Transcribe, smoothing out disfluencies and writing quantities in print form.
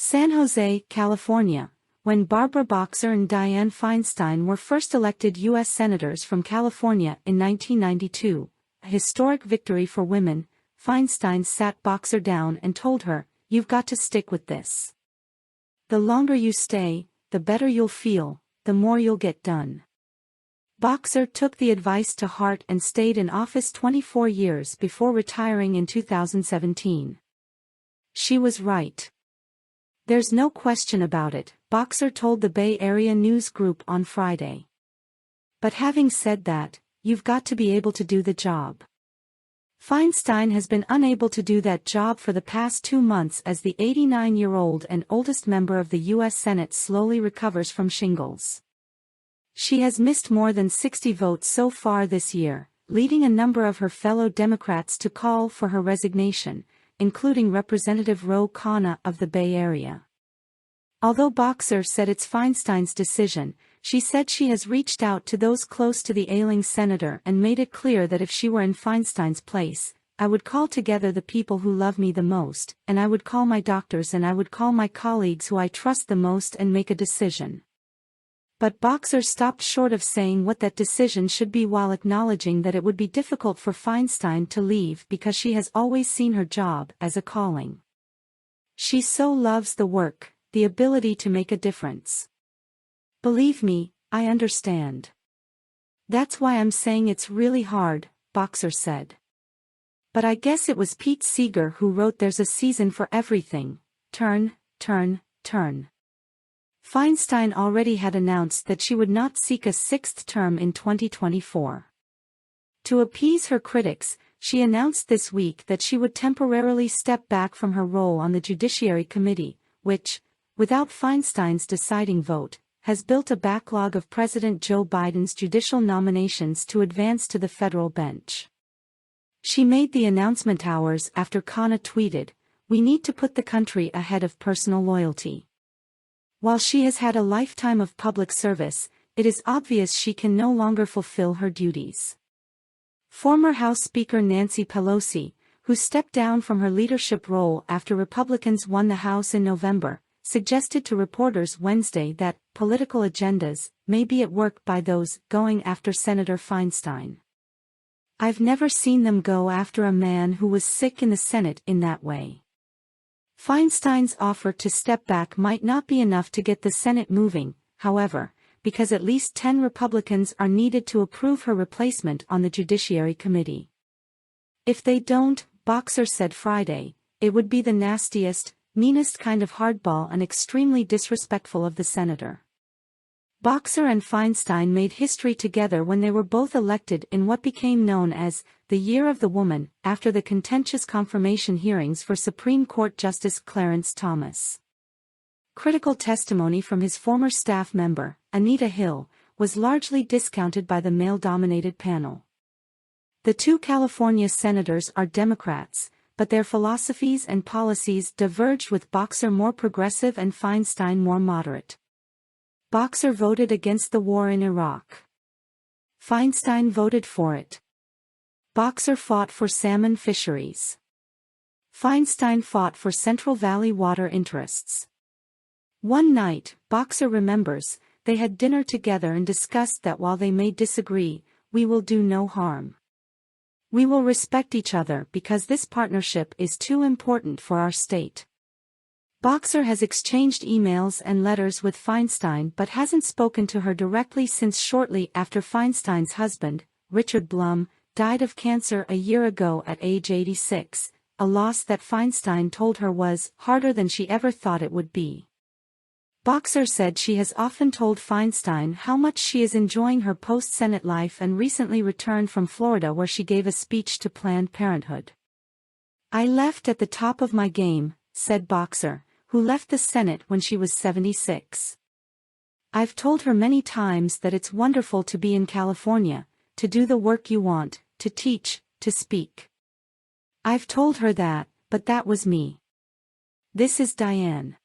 San Jose, California, when Barbara Boxer and Dianne Feinstein were first elected U.S. Senators from California in 1992, a historic victory for women, Feinstein sat Boxer down and told her, "You've got to stick with this. The longer you stay, the better you'll feel, the more you'll get done." Boxer took the advice to heart and stayed in office 24 years before retiring in 2017. She was right. There's no question about it, Boxer told the Bay Area News Group on Friday. But having said that, you've got to be able to do the job. Feinstein has been unable to do that job for the past 2 months as the 89-year-old and oldest member of the U.S. Senate slowly recovers from shingles. She has missed more than 60 votes so far this year, leading a number of her fellow Democrats to call for her resignation, including Representative Ro Khanna of the Bay Area. Although Boxer said it's Feinstein's decision, she said she has reached out to those close to the ailing senator and made it clear that if she were in Feinstein's place, "I would call together the people who love me the most, and I would call my doctors and I would call my colleagues who I trust the most and make a decision." But Boxer stopped short of saying what that decision should be while acknowledging that it would be difficult for Feinstein to leave because she has always seen her job as a calling. She so loves the work, the ability to make a difference. "Believe me, I understand. That's why I'm saying it's really hard," Boxer said. But I guess it was Pete Seeger who wrote "There's a season for everything. Turn, turn, turn." Feinstein already had announced that she would not seek a 6th term in 2024. To appease her critics, she announced this week that she would temporarily step back from her role on the Judiciary Committee, which, without Feinstein's deciding vote, has built a backlog of President Joe Biden's judicial nominations to advance to the federal bench. She made the announcement hours after Khanna tweeted, "We need to put the country ahead of personal loyalty." While she has had a lifetime of public service, it is obvious she can no longer fulfill her duties. Former House Speaker Nancy Pelosi, who stepped down from her leadership role after Republicans won the House in November, suggested to reporters Wednesday that political agendas may be at work by those going after Senator Feinstein. "I've never seen them go after a man who was sick in the Senate in that way." Feinstein's offer to step back might not be enough to get the Senate moving, however, because at least 10 Republicans are needed to approve her replacement on the Judiciary Committee. If they don't, Boxer said Friday, it would be the nastiest, meanest kind of hardball and extremely disrespectful of the senator. Boxer and Feinstein made history together when they were both elected in what became known as the Year of the Woman after the contentious confirmation hearings for Supreme Court Justice Clarence Thomas. Critical testimony from his former staff member, Anita Hill, was largely discounted by the male-dominated panel. The two California senators are Democrats, but their philosophies and policies diverged, with Boxer more progressive and Feinstein more moderate. Boxer voted against the war in Iraq. Feinstein voted for it. Boxer fought for salmon fisheries. Feinstein fought for Central Valley water interests. One night, Boxer remembers, they had dinner together and discussed that while they may disagree, we will do no harm. We will respect each other because this partnership is too important for our state. Boxer has exchanged emails and letters with Feinstein but hasn't spoken to her directly since shortly after Feinstein's husband, Richard Blum, died of cancer a year ago at age 86, a loss that Feinstein told her was harder than she ever thought it would be. Boxer said she has often told Feinstein how much she is enjoying her post-Senate life and recently returned from Florida where she gave a speech to Planned Parenthood. "I left at the top of my game," said Boxer, who left the Senate when she was 76. "I've told her many times that it's wonderful to be in California, to do the work you want, to teach, to speak. I've told her that, but that was me. This is Dianne."